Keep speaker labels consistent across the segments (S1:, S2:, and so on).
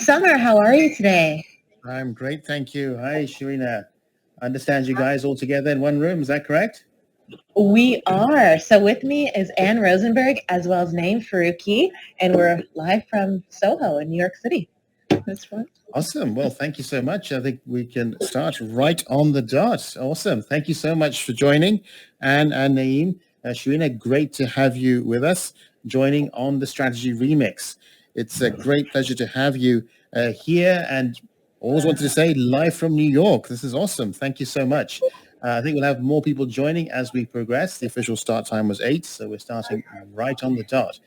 S1: Sammar, how are you today?
S2: I'm great, thank you. Hi, Sherena. I understand you guys all together in one room. Is that correct?
S1: We are. So with me is Anne Rosenberg as well as Naeem Farooqi, and we're live from Soho in New York City. That's right.
S2: Awesome. Well, thank you so much. I think we can start right on the dot. Awesome. Thank you so much for joining, Anne and Naeem. Sherena, great to have you with us, joining on the Strategy Remix. It's a great pleasure to have you here, and always wanted to say live from New York. This is awesome. Thank you so much. I think we'll have more people joining as we progress. The official start time was 8, so we're starting right on the dot.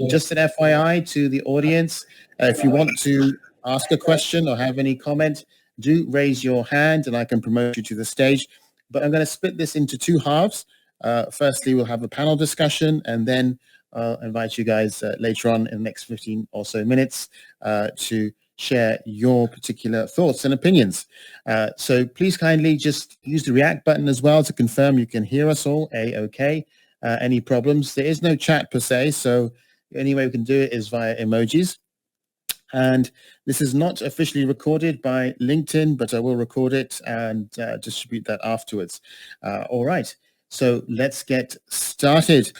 S2: Just an FYI to the audience, if you want to ask a question or have any comment, do raise your hand and I can promote you to the stage. But I'm going to split this into two halves. Firstly, we'll have a panel discussion, and then I'll invite you guys later on in the next 15 or so minutes to share your particular thoughts and opinions. So please kindly just use the react button as well to confirm you can hear us all A-OK. Any problems? There is no chat per se, so the only way we can do it is via emojis. And this is not officially recorded by LinkedIn, but I will record it and distribute that afterwards. All right. So let's get started.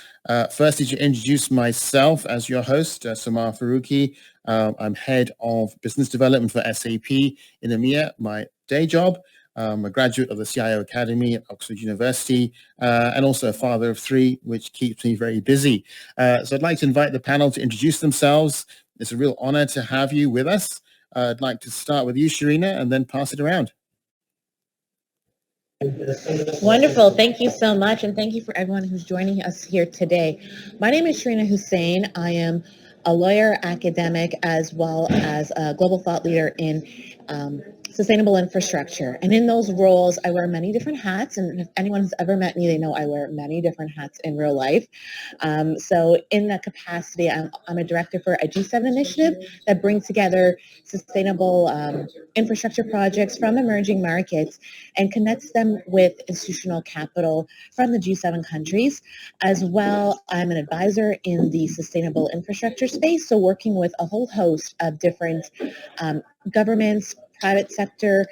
S2: Firstly, to introduce myself as your host, Sammar Farooqi. I'm head of business development for SAP in EMEA, my day job. I'm a graduate of the CIO Academy at Oxford University, and also a father of 3, which keeps me very busy. So I'd like to invite the panel to introduce themselves. It's a real honor to have you with us. I'd like to start with you, Sherena, and then pass it around.
S1: Wonderful. Thank you so much. And thank you for everyone who's joining us here today. My name is Sherena Hussain. I am a lawyer, academic, as well as a global thought leader in sustainable infrastructure. And in those roles, I wear many different hats. And if anyone has ever met me, they know I wear many different hats in real life. So in that capacity, I'm a director for a G7 initiative that brings together sustainable infrastructure projects from emerging markets and connects them with institutional capital from the G7 countries. As well, I'm an advisor in the sustainable infrastructure space, so working with a whole host of different governments, private sector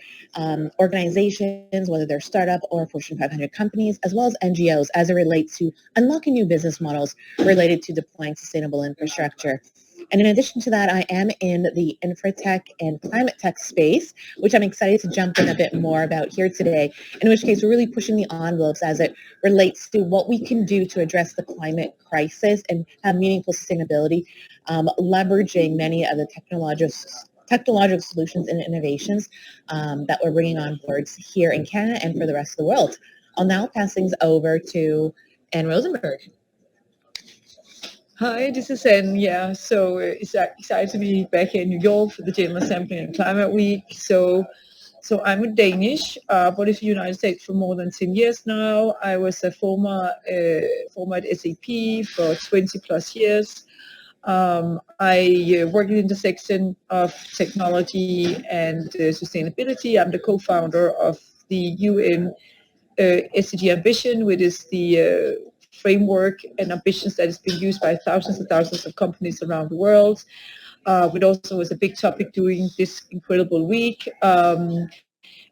S1: organizations, whether they're startup or Fortune 500 companies, as well as NGOs as it relates to unlocking new business models related to deploying sustainable infrastructure. And in addition to that, I am in the infratech and climate tech space, which I'm excited to jump in a bit more about here today, in which case we're really pushing the envelopes as it relates to what we can do to address the climate crisis and have meaningful sustainability, leveraging many of the technological solutions and innovations that we're bringing on board here in Canada and for the rest of the world. I'll now pass things over to Anne Rosenberg.
S3: Hi, this is Anne. Yeah, so it's excited to be back in New York for the General Assembly and Climate Week. So I'm a Danish, but in the United States for more than 10 years now. I was a former at SAP for 20 plus years. I work in the intersection of technology and sustainability. I'm the co-founder of the UN SDG Ambition, which is the framework and ambitions that is being used by thousands and thousands of companies around the world. Which also was a big topic during this incredible week. And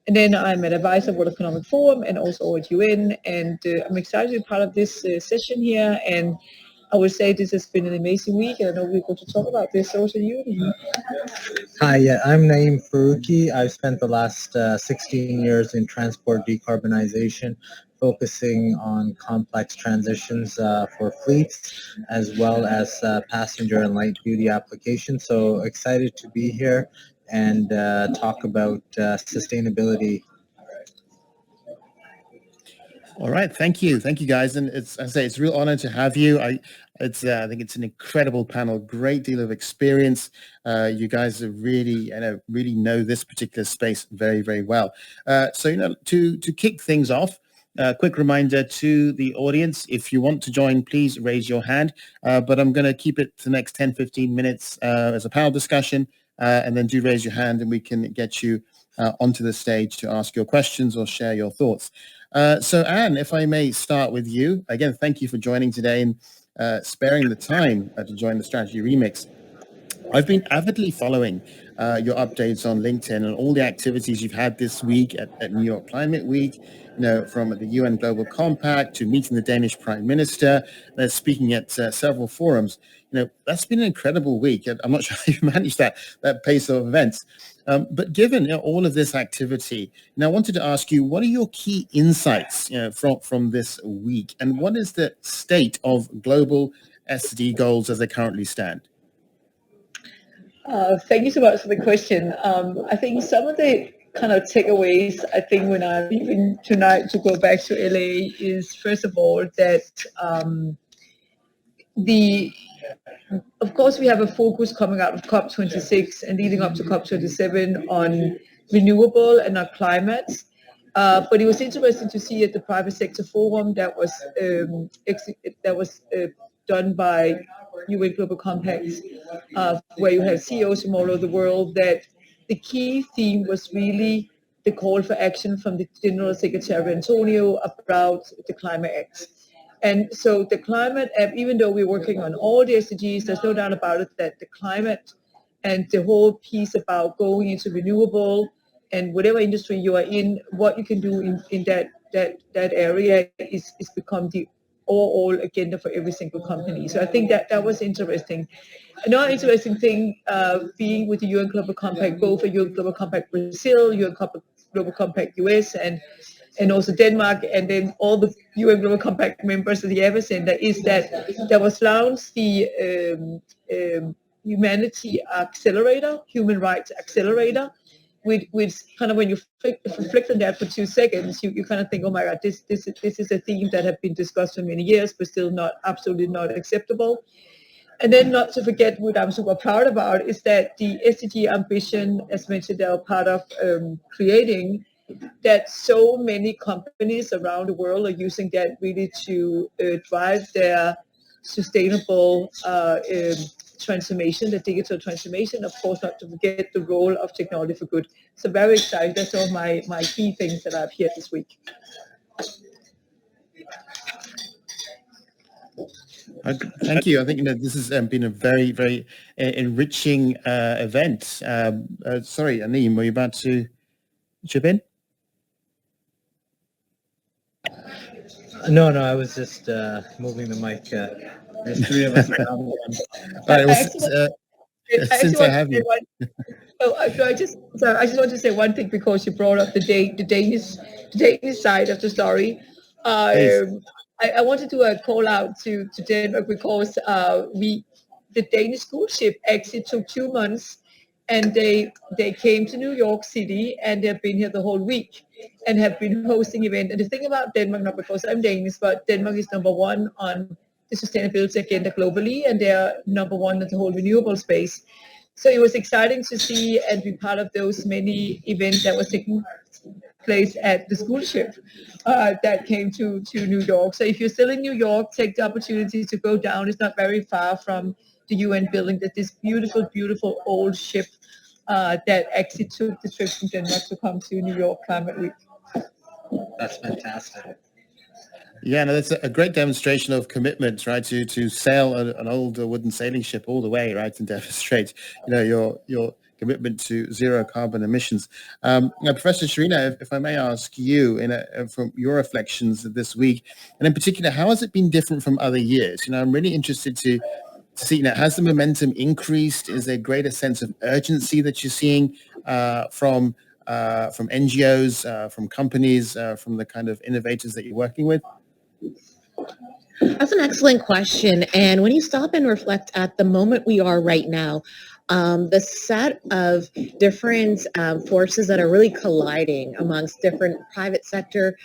S3: then I'm an advisor at World Economic Forum and also at UN. And I'm excited to be part of this session here. And I would say this has been an amazing week. And I know we're going to talk about this also you.
S4: Hi, yeah, I'm Naeem Farooqi. I've spent the last 16 years in transport decarbonization, focusing on complex transitions for fleets, as well as passenger and light duty applications. So excited to be here and talk about sustainability.
S2: All right, thank you guys, and as I say, it's a real honor to have you. I think it's an incredible panel, great deal of experience. You guys are really know this particular space very, very well. So to kick things off, quick reminder to the audience, if you want to join, please raise your hand. But I'm going to keep it to the next 10-15 minutes as a panel discussion, and then do raise your hand, and we can get you onto the stage to ask your questions or share your thoughts. So Anne, if I may start with you. Again, thank you for joining today and sparing the time to join the Strategy Remix. I've been avidly following your updates on LinkedIn and all the activities you've had this week at New York Climate Week, from the UN Global Compact to meeting the Danish Prime Minister, speaking at several forums. That's been an incredible week. I'm not sure how you managed that pace of events. But given all of this activity, I wanted to ask you, what are your key insights from this week? And what is the state of global SD goals as they currently stand?
S3: Thank you so much for the question. I think some of the kind of takeaways, I think when I'm leaving tonight to go back to LA is, first of all, that of course, we have a focus coming out of COP26 and leading up to COP27 on renewable and on climate. But it was interesting to see at the private sector forum that was done by UN Global Compact, where you have CEOs from all over the world, that the key theme was really the call for action from the General Secretary Antonio about the Climate Act. And so the climate app, even though we're working on all the SDGs, there's no doubt about it that the climate and the whole piece about going into renewable and whatever industry you are in, what you can do in that area is become the overall agenda for every single company. So I think that was interesting. Another interesting thing, being with the UN Global Compact, both for UN Global Compact Brazil, UN Global Compact US, and also Denmark, and then all the UN Global Compact members of the EVA Center, is that there was launched the Humanity Accelerator, Human Rights Accelerator, which kind of, when you reflect on that for 2 seconds, you kind of think, oh my God, this is a theme that has been discussed for many years, but still absolutely not acceptable. And then not to forget, what I'm super proud about is that the SDG ambition, as mentioned, they are part of creating, that so many companies around the world are using that really to drive their sustainable transformation, the digital transformation, of course, not to forget the role of technology for good. So very excited. That's all my key things that I've heard this week.
S2: Thank you. I think this has been a very, very enriching event. Sorry, Naeem, were you about to chip in?
S4: No, I was just moving the mic. There's 3 of us around.
S2: All right, since I have you.
S3: I just want to say one thing, because you brought up the Danish side of the story. I want to do a call out to Denmark, because the Danish school ship actually took 2 months, and they came to New York City, and they've been here the whole week and have been hosting event. And the thing about Denmark, not because I'm Danish, but Denmark is number 1 on the sustainability agenda globally, and they're number 1 in the whole renewable space. So it was exciting to see and be part of those many events that was taking place at the school ship that came to New York. So if you're still in New York, take the opportunity to go down. It's not very far from the UN building. That this beautiful, beautiful old ship that actually took the trip from Denmark to come to New York Climate Week.
S4: That's fantastic.
S2: Yeah, no, that's a great demonstration of commitment, right? To sail an old wooden sailing ship all the way, right, and demonstrate, your commitment to zero carbon emissions. Professor Sherena, if I may ask you, from your reflections this week, and in particular, how has it been different from other years? I'm really interested to see, has the momentum increased? Is there a greater sense of urgency that you're seeing from NGOs, from companies, from the kind of innovators that you're working with?
S1: That's an excellent question. And when you stop and reflect at the moment we are right now, the set of different forces that are really colliding amongst different private sector,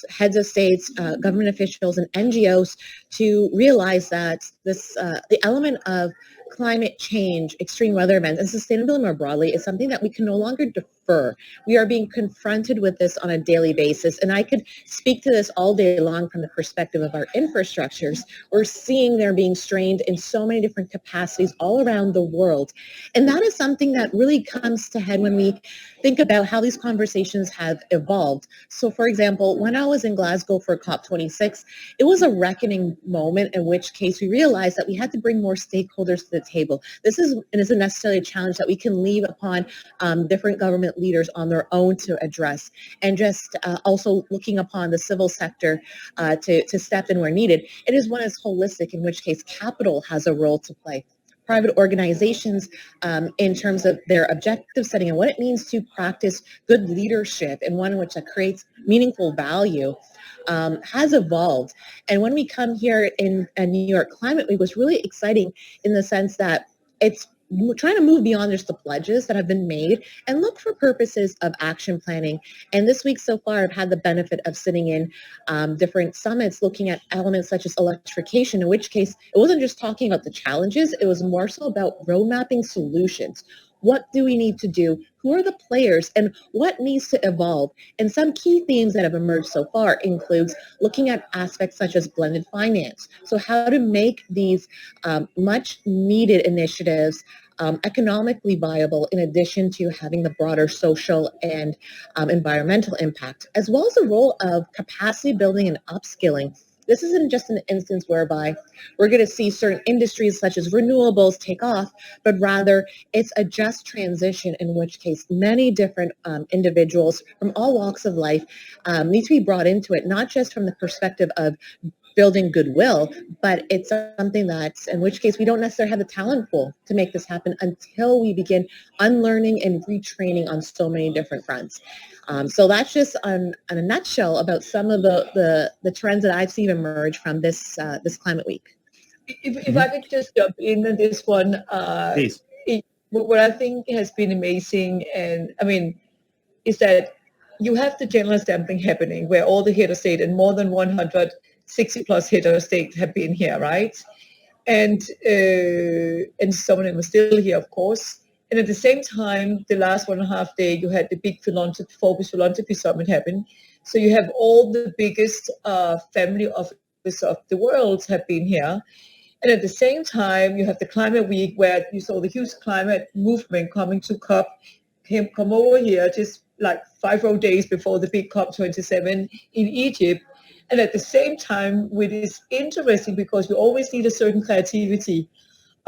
S1: heads of states, government officials, and NGOs to realize that the element of climate change, extreme weather events, and sustainability more broadly is something that we can no longer defer. We are being confronted with this on a daily basis, and I could speak to this all day long from the perspective of our infrastructures. We're seeing they're being strained in so many different capacities all around the world, and that is something that really comes to head when we think about how these conversations have evolved. So, for example, when I was in Glasgow for COP26, it was a reckoning moment in which case we realized that we had to bring more stakeholders to the table. This isn't necessarily a challenge that we can leave upon different government leaders on their own to address, and just also looking upon the civil sector to step in where needed. It is one that's holistic, in which case capital has a role to play. Private organizations in terms of their objective setting and what it means to practice good leadership and one in which that creates meaningful value has evolved. And when we come here in New York Climate Week, was really exciting in the sense that it's trying to move beyond just the pledges that have been made and look for purposes of action planning. And this week so far, I've had the benefit of sitting in different summits looking at elements such as electrification, in which case it wasn't just talking about the challenges, it was more so about road mapping solutions. What do we need to do? Who are the players and what needs to evolve? And some key themes that have emerged so far includes looking at aspects such as blended finance. So how to make these much needed initiatives economically viable, in addition to having the broader social and environmental impact, as well as the role of capacity building and upskilling. This isn't just an instance whereby we're going to see certain industries such as renewables take off, but rather it's a just transition, in which case many different individuals from all walks of life need to be brought into it, not just from the perspective of building goodwill, but it's something that's, in which case we don't necessarily have the talent pool to make this happen until we begin unlearning and retraining on so many different fronts. So that's just in a nutshell about some of the trends that I've seen emerge from this Climate Week.
S3: If I could just jump in on this one,
S2: Please.
S3: What I think has been amazing, and I mean, is that you have the General Assembly happening where all the head of state and more than 160 plus head of state have been here, right? And some of them are still here, of course. And at the same time, the last 1.5 days, you had the big Focus Philanthropy Summit happen. So you have all the biggest family offices of the world have been here. And at the same time, you have the Climate Week where you saw the huge climate movement coming to come over here just like 5 days before the big COP27 in Egypt. And at the same time, which is interesting because we always need a certain creativity.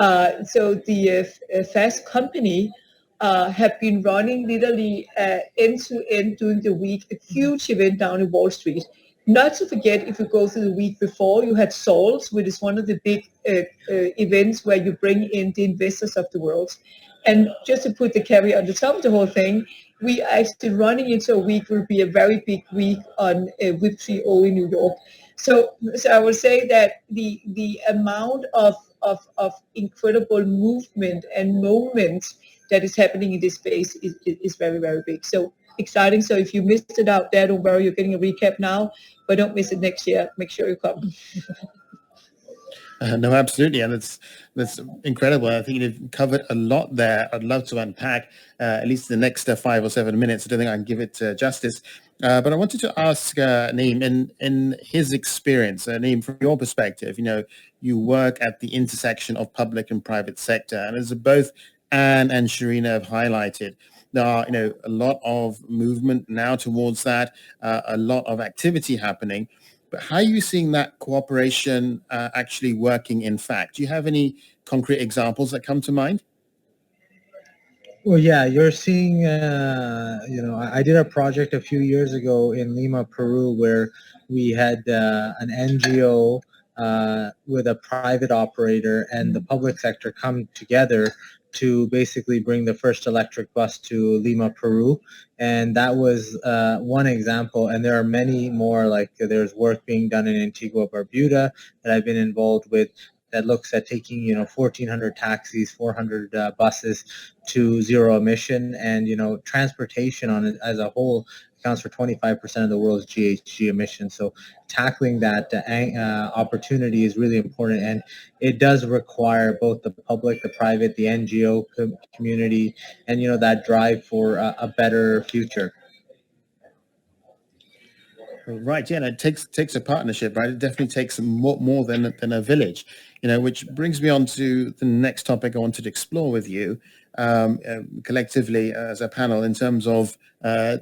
S3: So the Fast Company have been running literally end to end during the week, a huge event down in Wall Street. Not to forget, if you go through the week before, you had SALT, which is one of the big events where you bring in the investors of the world. And just to put the caveat on the top of the whole thing, we are actually running into a week will be a very big week on WIP3O in New York. So I would say that the amount of incredible movement and moment that is happening in this space is very, very big. So exciting. So if you missed it out there, don't worry, you're getting a recap now, but don't miss it next year. Make sure you come.
S2: No, absolutely. And that's incredible. I think you've covered a lot there. I'd love to unpack at least the next 5 or 7 minutes. I don't think I can give it justice. But I wanted to ask Naeem, in his experience, Naeem, from your perspective, you work at the intersection of public and private sector. And as both Anne and Sherena have highlighted, there are, a lot of movement now towards that, a lot of activity happening. But how are you seeing that cooperation actually working in fact? Do you have any concrete examples that come to mind?
S4: Well, yeah, you're seeing, I did a project a few years ago in Lima, Peru, where we had an NGO with a private operator and the public sector come together to basically bring the first electric bus to Lima, Peru. And that was one example. And there are many more, like there's work being done in Antigua, Barbuda that I've been involved with that looks at taking, 1,400 taxis, 400 buses to zero emission. And, transportation on it as a whole accounts for 25% of the world's GHG emissions. So tackling that opportunity is really important, and it does require both the public, the private, the NGO community, and that drive for a better future.
S2: Right, yeah, and it takes a partnership, right? It definitely takes more than a village, which brings me on to the next topic I wanted to explore with you. collectively as a panel in terms of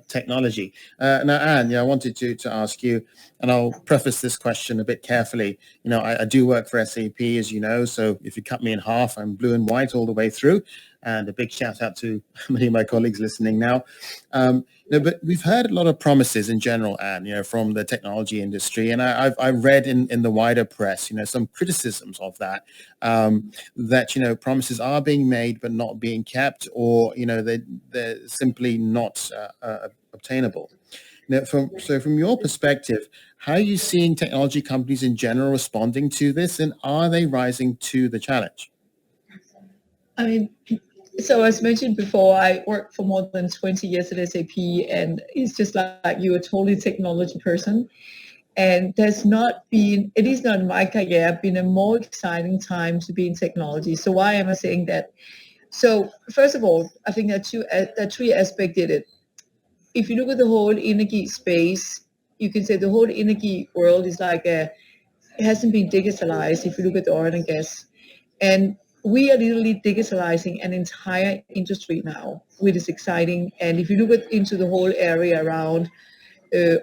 S2: technology. Now, Anne, I wanted to ask you, and I'll preface this question a bit carefully. I do work for SAP, as you know, so if you cut me in half, I'm blue and white all the way through. And a big shout out to many of my colleagues listening now. But we've heard a lot of promises in general, Anne, from the technology industry. And I read in the wider press, some criticisms of that, that, promises are being made but not being kept, or, they're simply not obtainable. From your perspective, how are you seeing technology companies in general responding to this, and are they rising to the challenge?
S3: I mean, so as mentioned before, I worked for more than 20 years at SAP, and it's just like you're a totally technology person. And there's not been, at least not in my career, been a more exciting time to be in technology. So why am I saying that? So first of all, I think there are three aspects in it. If you look at the whole energy space, you can say the whole energy world is like it hasn't been digitalized if you look at the oil and gas. And we are literally digitalizing an entire industry now, which is exciting. And if you look into the whole area around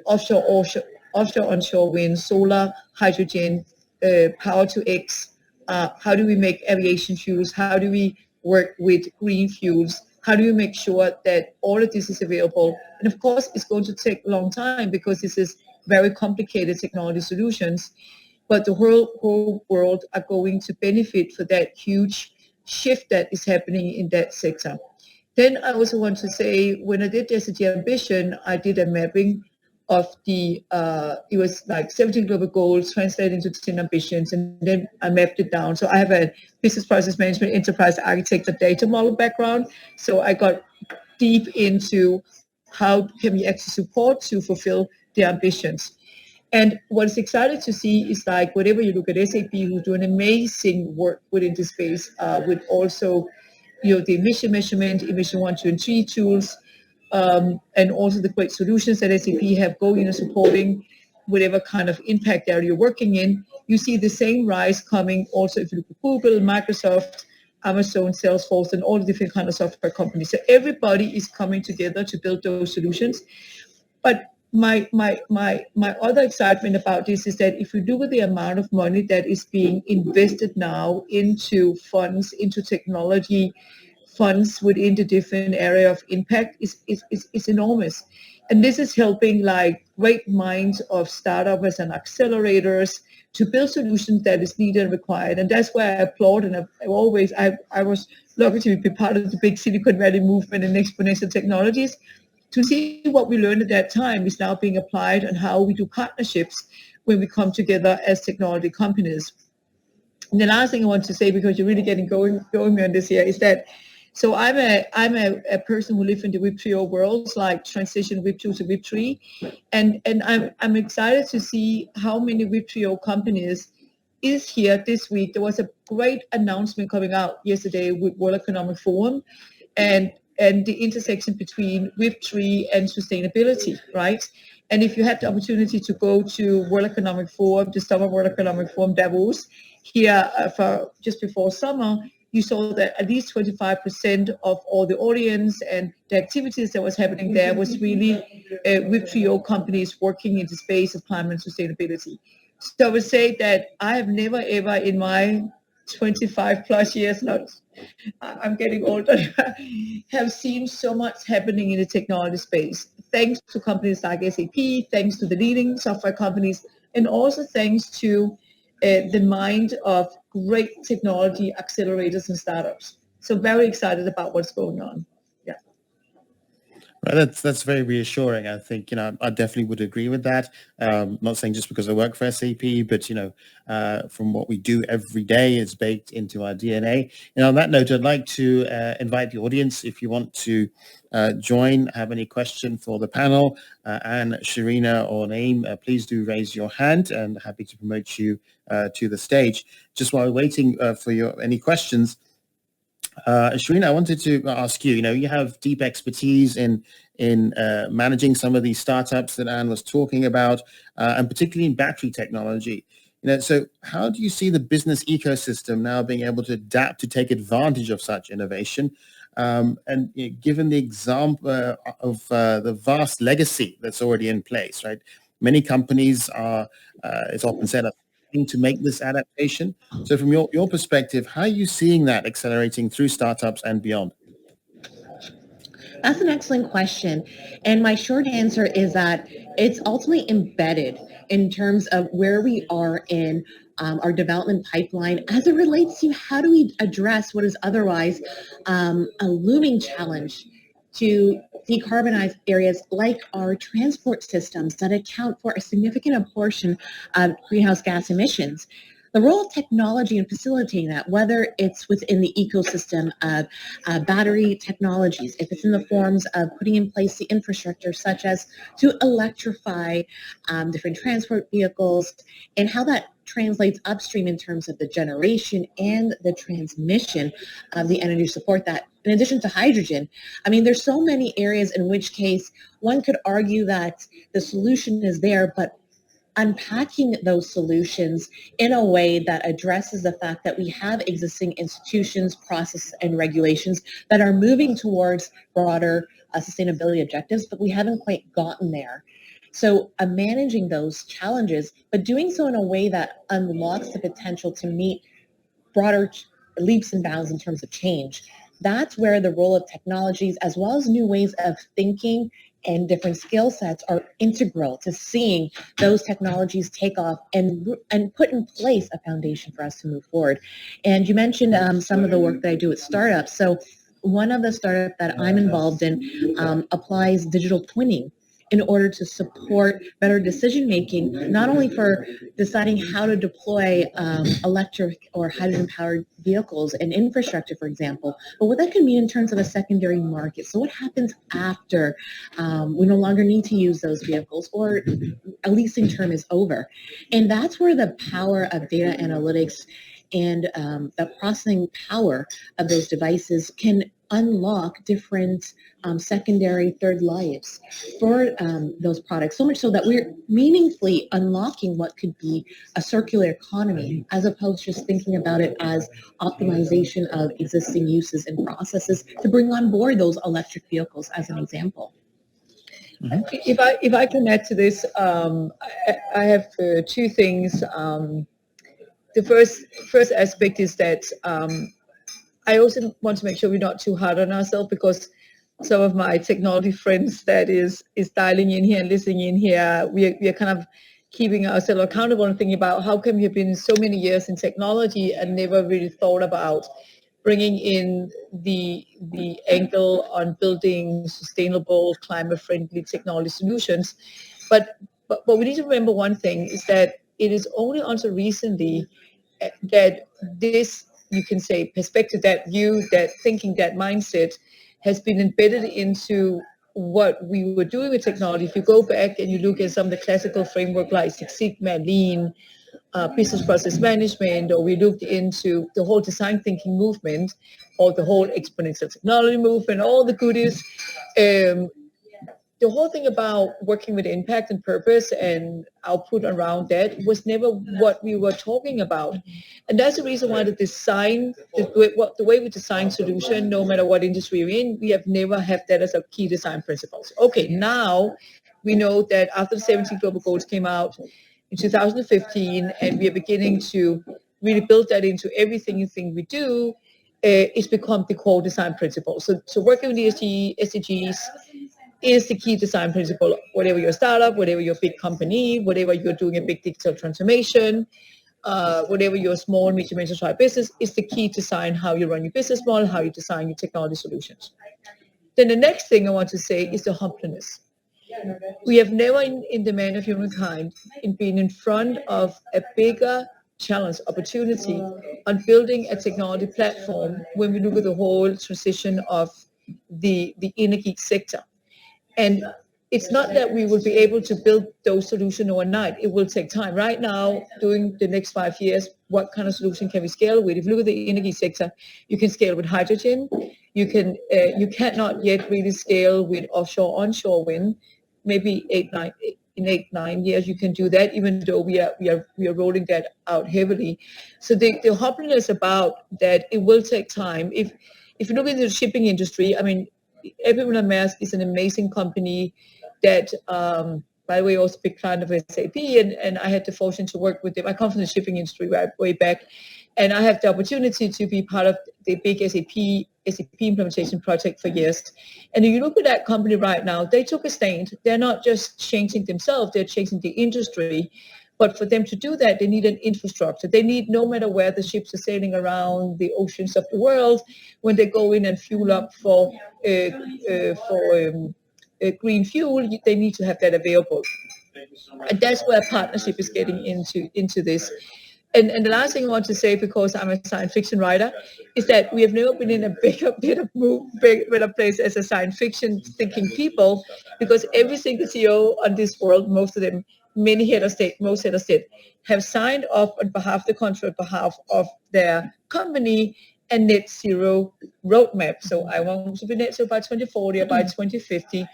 S3: offshore, onshore wind, solar, hydrogen, power to X, how do we make aviation fuels? How do we work with green fuels? How do we make sure that all of this is available? And of course, it's going to take a long time because this is very complicated technology solutions. But the whole world are going to benefit for that huge shift that is happening in that sector. Then I also want to say, when I did the SDG Ambition, I did a mapping of the, it was like 17 global goals translated into 10 ambitions, and then I mapped it down. So I have a business process management, enterprise architecture, data model background. So I got deep into how can we actually support to fulfill the ambitions. And what's exciting to see is like whenever you look at SAP, who do an amazing work within this space, with also, the emission measurement, emission 1, 2, and 3 tools, and also the great solutions that SAP have going and supporting whatever kind of impact area you're working in. You see the same rise coming also if you look at Google, Microsoft, Amazon, Salesforce, and all the different kind of software companies. So everybody is coming together to build those solutions. But my other excitement about this is that if you look at the amount of money that is being invested now into funds, into technology funds within the different area of impact is enormous. And this is helping like great minds of startups and accelerators to build solutions that is needed and required. And that's why I applaud, and I was lucky to be part of the big Silicon Valley movement in exponential technologies. To see what we learned at that time is now being applied on how we do partnerships when we come together as technology companies. And the last thing I want to say, because you're really getting going me on this here, is that so I'm a person who lives in the Web 3.0 world, like transition Web 2 to Web 3, and I'm excited to see how many Web 3.0 companies is here this week. There was a great announcement coming out yesterday with World Economic Forum, and the intersection between Web 3 and sustainability, right? And if you had the opportunity to go to World Economic Forum, the Summer World Economic Forum Davos, here for just before summer, you saw that at least 25% of all the audience and the activities that was happening there was really Web 3.0 companies working in the space of climate and sustainability. So I would say that I have never ever in my 25 plus years, I'm getting older, have seen so much happening in the technology space, thanks to companies like SAP, thanks to the leading software companies, and also thanks to the mind of great technology accelerators and startups. So very excited about what's going on. Yeah.
S2: Well, that's very reassuring. I think, I definitely would agree with that. Not saying just because I work for SAP, but, from what we do every day is baked into our DNA. And on that note, I'd like to invite the audience, if you want to join, have any question for the panel, and Sherena or Naeem, please do raise your hand, and happy to promote you to the stage. Just while we're waiting for any questions, Sherena, I wanted to ask you, you have deep expertise in managing some of these startups that Anne was talking about, and particularly in battery technology. So how do you see the business ecosystem now being able to adapt to take advantage of such innovation? And given the example of the vast legacy that's already in place, right? Many companies are, it's often said, are trying to make this adaptation. So from your perspective, how are you seeing that accelerating through startups and beyond?
S1: That's an excellent question. And my short answer is that it's ultimately embedded in terms of where we are in our development pipeline as it relates to how do we address what is otherwise a looming challenge to decarbonize areas like our transport systems that account for a significant portion of greenhouse gas emissions. The role of technology in facilitating that, whether it's within the ecosystem of battery technologies, if it's in the forms of putting in place the infrastructure such as to electrify different transport vehicles, and how that translates upstream in terms of the generation and the transmission of the energy to support that. In addition to hydrogen, I mean, there's so many areas in which case one could argue that the solution is there, but unpacking those solutions in a way that addresses the fact that we have existing institutions, processes, and regulations that are moving towards broader sustainability objectives, but we haven't quite gotten there. So managing those challenges, but doing so in a way that unlocks the potential to meet broader leaps and bounds in terms of change. That's where the role of technologies as well as new ways of thinking and different skill sets are integral to seeing those technologies take off and put in place a foundation for us to move forward. And you mentioned some of the work that I do with startups. So one of the startups that I'm involved in applies digital twinning in order to support better decision making, not only for deciding how to deploy electric or hydrogen powered vehicles and infrastructure, for example, but what that can mean in terms of a secondary market. So what happens after we no longer need to use those vehicles or a leasing term is over? And that's where the power of data analytics and the processing power of those devices can unlock different secondary third lives for those products, so much so that we're meaningfully unlocking what could be a circular economy as opposed to just thinking about it as optimization of existing uses and processes to bring on board those electric vehicles as an example.
S3: Mm-hmm. If I can add to this, I have two things. The first aspect is that I also want to make sure we're not too hard on ourselves, because some of my technology friends that is dialing in here and listening in here, we are kind of keeping ourselves accountable and thinking about how come we've been so many years in technology and never really thought about bringing in the angle on building sustainable, climate-friendly technology solutions. But we need to remember one thing is that it is only until recently that this, you can say, perspective, that view, that thinking, that mindset has been embedded into what we were doing with technology. If you go back and you look at some of the classical framework like Six Sigma, Lean, business process management, or we looked into the whole design thinking movement, or the whole exponential technology movement, all the goodies, the whole thing about working with impact and purpose and output around that was never what we were talking about. And that's the reason why the design, the way we design solution, no matter what industry we're in, we have never had that as a key design principles. Okay, now we know that after the 17 Global Goals came out in 2015, and we are beginning to really build that into everything we do, it's become the core design principle. So working with ESG, SDGs, is the key design principle, whatever your startup, whatever your big company, whatever you're doing a big digital transformation, whatever your small, medium enterprise business, is the key design how you run your business model, how you design your technology solutions. Then the next thing I want to say is the humbleness. We have never in the man of humankind been in front of a bigger challenge, opportunity on building a technology platform when we look at the whole transition of the energy sector. And it's not that we will be able to build those solutions overnight. It will take time. Right now, during the next 5 years, what kind of solution can we scale with? If you look at the energy sector, you can scale with hydrogen. You cannot yet really scale with offshore, onshore wind. Maybe 8-9 years you can do that, even though we are rolling that out heavily. So the humbleness about that, it will take time. if you look into the shipping industry, I mean, Everyone Maersk is an amazing company that, by the way, also a big client of SAP, and I had the fortune to work with them. I come from the shipping industry way back, and I have the opportunity to be part of the big SAP implementation project for years. And if you look at that company right now, they took a stand. They're not just changing themselves, they're changing the industry. But for them to do that, they need an infrastructure. They need, no matter where the ships are sailing around the oceans of the world, when they go in and fuel up for green fuel, they need to have that available. And that's where partnership is getting into this. And the last thing I want to say, because I'm a science fiction writer, is that we have never been in a better place as a science fiction thinking people, because every single CEO on this world, most of them, most head of state, have signed up on behalf of the country, on behalf of their company, a net zero roadmap. So I want to be net zero by 2040 or by 2050.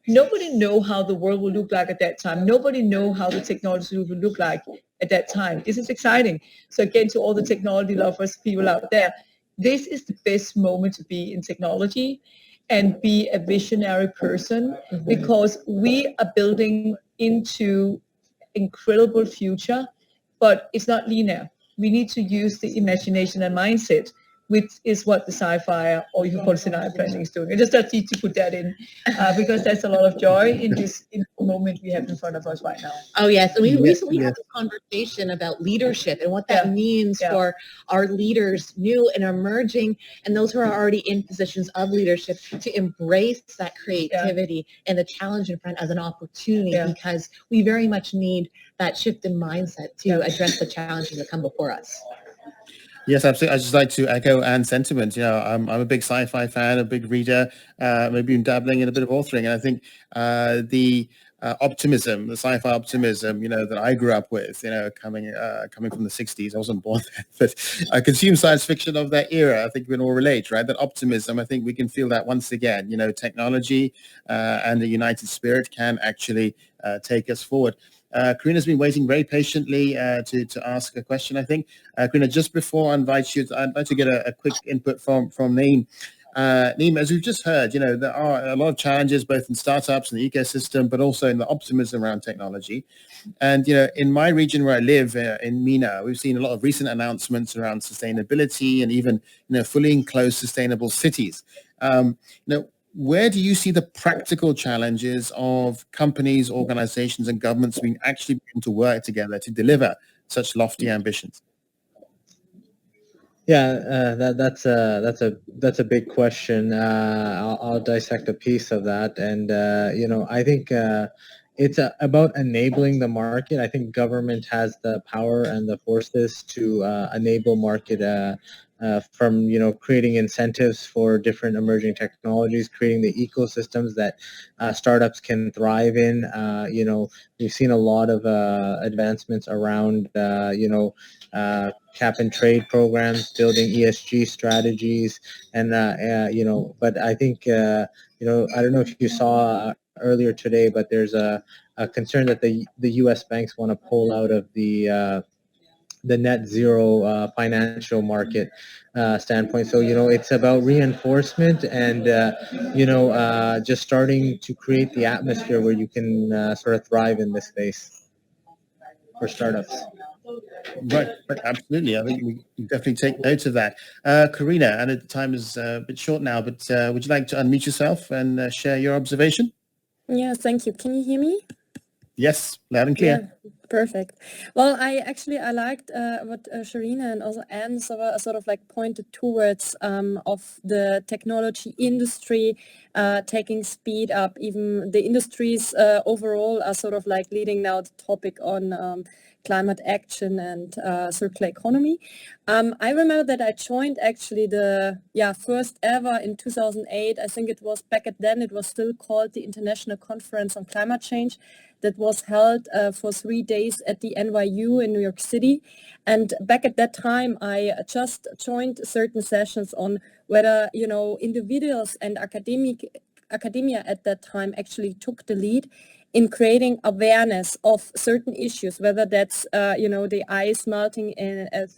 S3: Nobody know how the world will look like at that time. Nobody know how the technology will look like at that time. This is exciting. So again, to all the technology lovers, people out there, this is the best moment to be in technology and be a visionary person, because we are building into incredible future, but it's not linear. We need to use the imagination and mindset, which is what the Sci-Fi, or you can call it scenario planning, is doing. I just need to put that in, because there's a lot of joy in this moment we have in front of us right now.
S1: Oh, yes. And we recently had a conversation about leadership and what that means for our leaders, new and emerging, and those who are already in positions of leadership, to embrace that creativity and the challenge in front as an opportunity, because we very much need that shift in mindset to address the challenges that come before us.
S2: Yes, absolutely. I'd just like to echo Anne's sentiment. You know, I'm a big sci-fi fan, a big reader, maybe even dabbling in a bit of authoring. And I think the optimism, the sci-fi optimism, you know, that I grew up with, you know, coming from the 60s. I wasn't born then, but I consumed science fiction of that era. I think we can all relate, right? That optimism, I think we can feel that once again. You know, technology and the united spirit can actually take us forward. Karina's been waiting very patiently to ask a question, I think. Karina, just before I invite you, I'd like to get a quick input from Naeem. Naeem, as we've just heard, you know, there are a lot of challenges both in startups and the ecosystem, but also in the optimism around technology. And, you know, in my region where I live, in MENA, we've seen a lot of recent announcements around sustainability and even, you know, fully enclosed sustainable cities. You know, where do you see the practical challenges of companies, organizations, and governments being actually able to work together to deliver such lofty ambitions?
S4: Yeah, that's a big question. I'll dissect a piece of that, and you know, I think it's about enabling the market. I think government has the power and the forces to enable market. From, you know, creating incentives for different emerging technologies, creating the ecosystems that startups can thrive in. You know, we've seen a lot of advancements around, you know, cap and trade programs, building ESG strategies, and you know. But I think you know, I don't know if you saw earlier today, but there's a concern that the U.S. banks want to pull out of the net zero financial market standpoint. So, you know, it's about reinforcement and, you know, just starting to create the atmosphere where you can sort of thrive in this space for startups.
S2: Right, absolutely. I think we definitely take note of that. Karina, and the time is a bit short now, but would you like to unmute yourself and share your observation?
S5: Yes, thank you. Can you hear me?
S2: Yes, loud and clear.
S5: Yeah, perfect. Well, I liked what Sherena and also Anne sort of like pointed towards of the technology industry taking speed up. Even the industries overall are sort of like leading now the topic on climate action and circular economy. I remember that I joined actually the first ever in 2008. I think it was back then. It was still called the International Conference on Climate Change. That was held for 3 days at the NYU in New York City. And back at that time, I just joined certain sessions on whether, you know, individuals and academia at that time actually took the lead in creating awareness of certain issues, whether that's, you know, the ice melting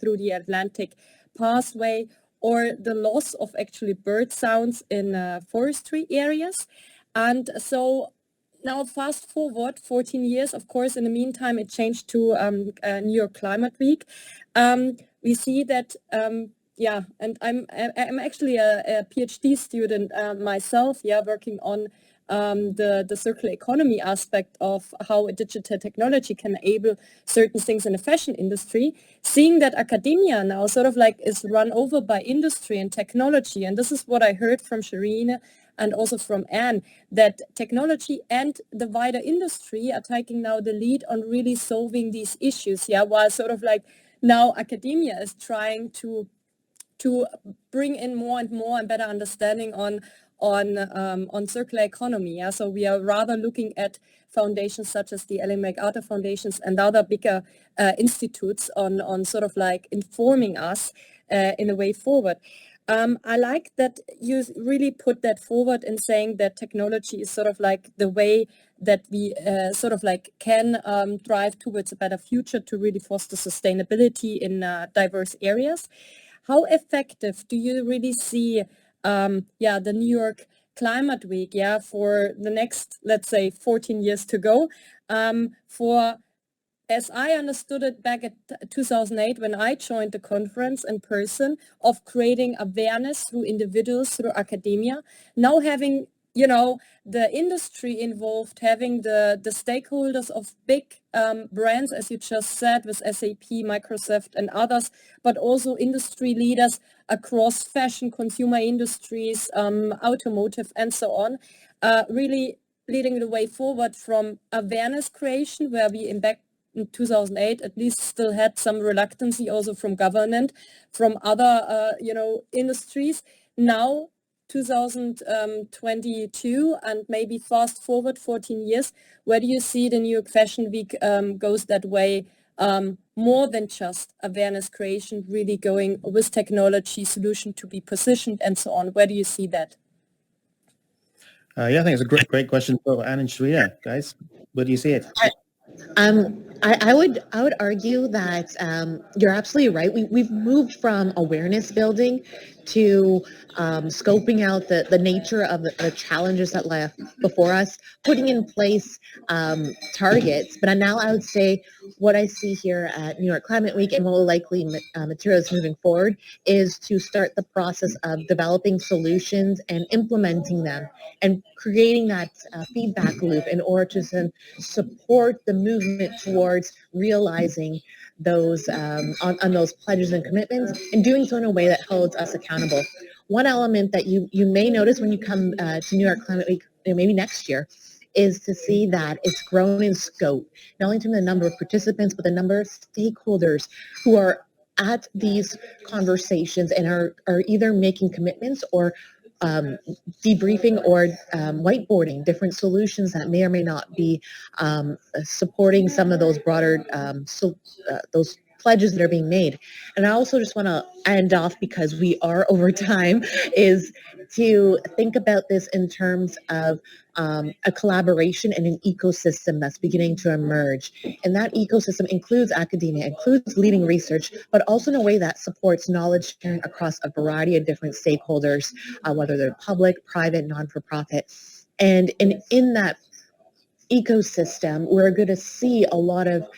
S5: through the Atlantic pathway, or the loss of actually bird sounds in forestry areas. And so now fast forward 14 years, of course, in the meantime, it changed to New York Climate Week. We see that, yeah, and I'm actually a PhD student myself, yeah, working on the circular economy aspect of how a digital technology can enable certain things in the fashion industry, seeing that academia now sort of like is run over by industry and technology. And this is what I heard from Sherena and also from Anne, that technology and the wider industry are taking now the lead on really solving these issues, yeah, while sort of like now academia is trying to bring in more and more and better understanding on circular economy. Yeah? So we are rather looking at foundations such as the Ellen MacArthur Foundations and other bigger institutes on sort of like informing us in a way forward. I like that you really put that forward in saying that technology is sort of like the way that we sort of like can drive towards a better future to really foster sustainability in diverse areas. How effective do you really see the New York Climate Week, yeah, for the next, let's say, 14 years to go, for, as I understood it back at 2008 when I joined the conference in person, of creating awareness through individuals, through academia, now having, you know, the industry involved, having the stakeholders of big brands, as you just said, with SAP, Microsoft and others, but also industry leaders across fashion, consumer industries, automotive and so on, really leading the way forward from awareness creation, where we back in 2008 at least still had some reluctancy also from government, from other, industries. Now 2022 and maybe fast forward 14 years, where do you see the New York Fashion Week goes that way, more than just awareness creation, really going with technology solution to be positioned and so on? Where do you see that?
S2: I think it's a great question for Anne and Sherena, guys. Where do you see it?
S1: I would argue that you're absolutely right. We've moved from awareness building to scoping out the nature of the challenges that lie before us, putting in place targets. But now I would say what I see here at New York Climate Week and what will likely materials moving forward is to start the process of developing solutions and implementing them and creating that feedback loop in order to support the movement towards realizing those on those pledges and commitments, and doing so in a way that holds us accountable. One element that you may notice when you come to New York Climate Week, maybe next year, is to see that it's grown in scope, not only in terms of the number of participants, but the number of stakeholders who are at these conversations and are either making commitments or debriefing or whiteboarding different solutions that may or may not be supporting some of those broader those pledges that are being made. And I also just want to end off, because we are over time, is to think about this in terms of a collaboration and an ecosystem that's beginning to emerge. And that ecosystem includes academia, includes leading research, but also in a way that supports knowledge sharing across a variety of different stakeholders, whether they're public, private, non-for-profit. And in that ecosystem, we're going to see a lot of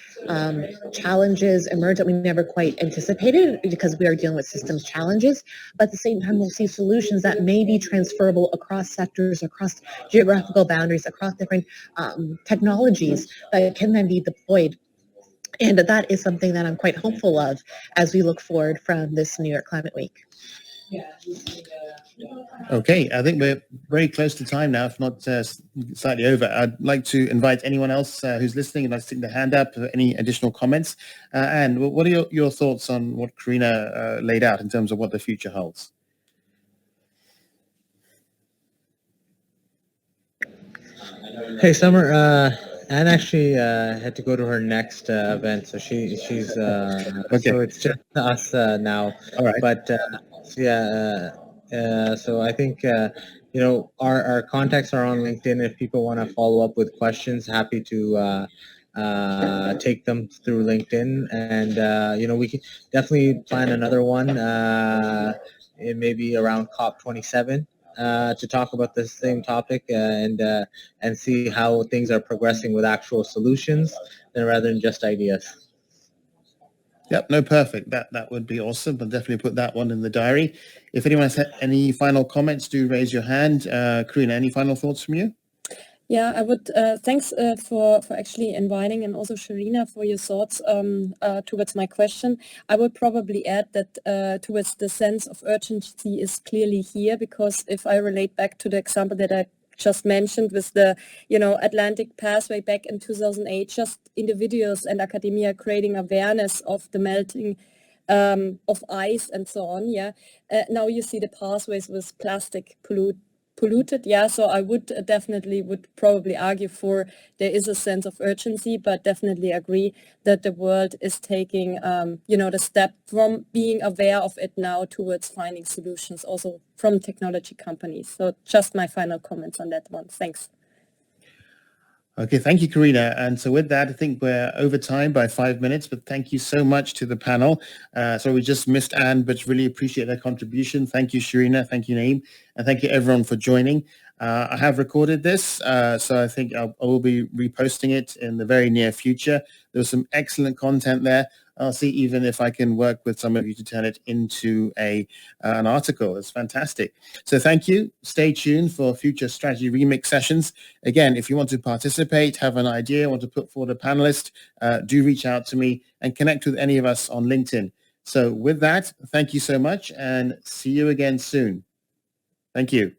S1: challenges emerge that we never quite anticipated, because we are dealing with systems challenges. But at the same time, we'll see solutions that may be transferable across sectors, across geographical boundaries, across different technologies that can then be deployed. And that is something that I'm quite hopeful of as we look forward from this New York Climate Week.
S2: Okay, I think we're very close to time now, if not slightly over. I'd like to invite anyone else who's listening and like to stick their hand up for any additional comments. Anne, what are your thoughts on what Sherena laid out in terms of what the future holds?
S4: Hey, Sammar. Anne actually had to go to her next event, so she's okay. So it's just us now.
S2: All right.
S4: But so I think our contacts are on LinkedIn. If people want to follow up with questions, happy to take them through LinkedIn, and we can definitely plan another one maybe around COP27 to talk about the same topic and see how things are progressing with actual solutions rather than just ideas.
S2: Yep, no, perfect. That would be awesome. I'll definitely put that one in the diary. If anyone has any final comments, do raise your hand. Karina, any final thoughts from you?
S5: Yeah, I would, thanks for actually inviting, and also Sherena for your thoughts towards my question. I would probably add that towards the sense of urgency is clearly here, because if I relate back to the example that I just mentioned with the, Atlantic pathway back in 2008, just individuals and academia creating awareness of the melting of ice and so on. Yeah, now you see the pathways with plastic polluted. Yeah, so I would probably argue for there is a sense of urgency, but definitely agree that the world is taking the step from being aware of it now towards finding solutions also from technology companies. So just my final comments on that one. Thanks.
S2: Okay, thank you, Karina. And so with that, I think we're over time by 5 minutes, but thank you so much to the panel. So we just missed Anne, but really appreciate their contribution. Thank you, Sherena. Thank you, Naeem. And thank you, everyone, for joining. I have recorded this, so I think I will be reposting it in the very near future. There was some excellent content there. I'll see even if I can work with some of you to turn it into an article. It's fantastic. So thank you. Stay tuned for future Strategy Remix sessions. Again, if you want to participate, have an idea, want to put forward a panelist, do reach out to me and connect with any of us on LinkedIn. So with that, thank you so much and see you again soon. Thank you.